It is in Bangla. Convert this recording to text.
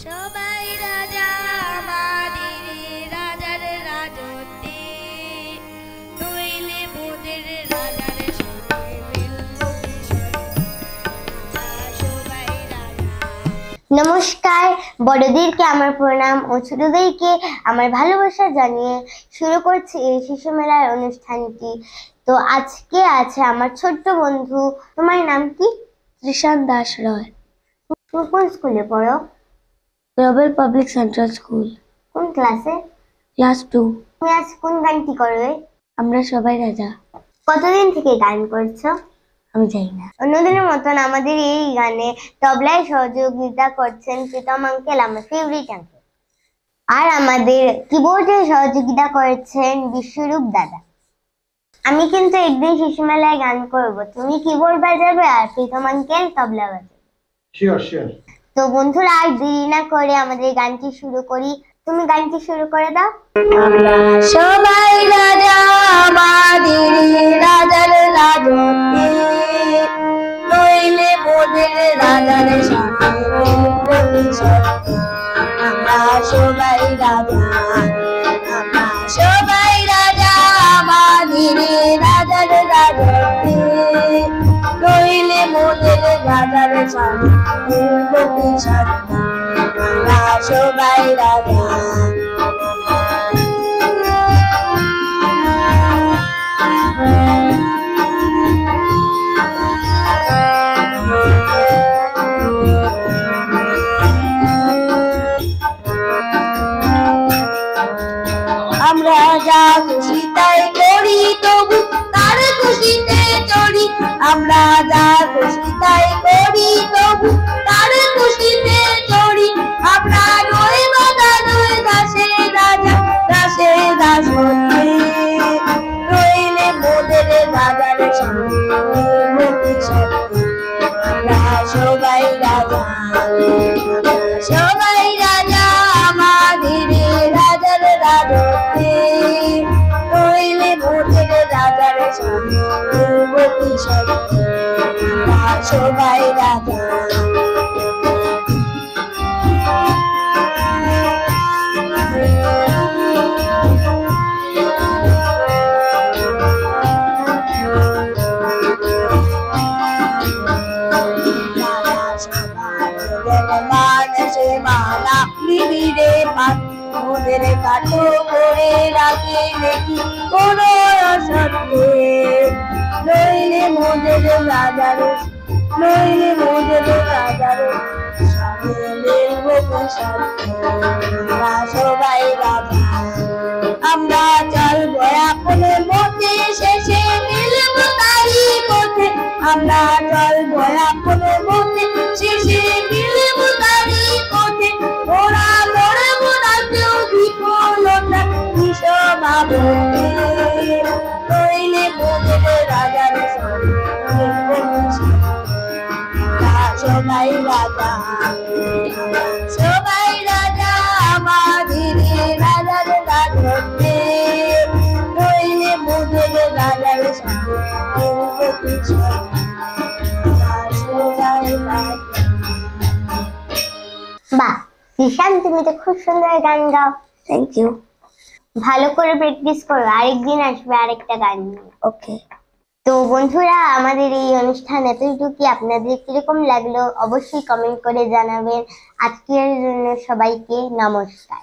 সবাই রাজা আমাদের রাজার রাজত্বে, নইলে মোদের রাজার সাথে মিলব কিসের? সবাই রাজা। নমস্কার, বড়দেরকে আমার প্রণাম ও ছোটদেরকে আমার ভালোবাসা জানিয়ে শুরু করছি এই শিশু মেলার অনুষ্ঠানটি। তো আজকে আছে আমার ছোট্ট বন্ধু। তোমার নাম কি? ত্রিশান দাস রয়। তুমি কোন স্কুলে পড়ো? Global public central school. কোন ক্লাসে? ক্লাস 2। তুমি আজ কোন গানটি করবে? আমরা সবাই রাজা। কতদিন থেকে গান করছো? আমি জানি না। অন্যদিনের মতন আমাদের এই গানে তবলায় সহযোগিতা করছেন প্রীতম আঙ্কেল, আমার ফেভারিট আঙ্কেল। আর আমাদের কিবোর্ডে সহযোগিতা করেছেন বিশ্বরূপ দাদা। আমি কিন্তু একদিন শিশু মেলায় গান করব, তুমি কিবোর্ড বাজাবে আর প্রীতম আঙ্কেল তবলা বাজাবে। Sure sure. তো বন্ধুরা, আর দেরি না করে আমাদের গানটি শুরু করি। তুমি গানটি শুরু করে দাও। আমরা সবাই রাজা আমাদের রাজার রাজত্বে, নইলে মোদের রাজার সাথে মিলব কিসের? আমরা সবাই রাজা, আমরা সবাই রাজা আমাদের রাজার রাজত্বে, নইলে মোদের রাজার সাথে মিলব কিসের? আমরা সবাই রাজা। আমরা যা খুশি তাই করি, তবু তার খুশিতে চড়ি। আমরা যা খুশি তাই করি, তবু তার খুশিতে চড়ি। আমরা নই বাধা নই দাসে রাজা, দাসে দাস হতে, নইলে মোদের রাজার সাথে মিলব কিসের? আমরা সবাই রাজা, আমরা সবাই রাজা আমাদের রাজার রাজত্বে, নইলে মোদের রাজার সাথে মিলব কিসের? আমরা সবাই রাজা। মানুষে মালা নিবিড়ে পান, মোদের কাঠো করে রাখে দেখি কোনো অসত্যে, নইলে মোদের রাজার, নইলে মোদের রাজার সাথে মিলব কিসের? আমরা সবাই রাজা, আমরা চলবো আপন মতে, শেষে মিলব তারি পথে। আমরা চলবো আপন মতে, শেষে মিলব তারি পথে। ওরা লড়ব না কেউ বিফলতা বিষভাবতে, নইলে মোদের রাজার সাথে মিলব কিসের? আমরা সবাই রাজা, আমরা সবাই রাজা আমাদের রাজার রাজত্বে, নইলে মোদের রাজার সাথে মিলব কিসের? আমরা সবাই রাজা। বাহ ঈশান, তুমি তো খুব সুন্দর গান গাও। Thank you. ভালো করে প্র্যাকটিস করো, আরেকদিন আসবে আরেকটা গান নিয়ে। ওকে। তো বন্ধুরা, আমাদের এই অনুষ্ঠান এতটুকুই। আপনাদের কিরকম লাগলো অবশ্যই কমেন্ট করে জানাবেন। আজকের জন্য সবাইকে নমস্কার।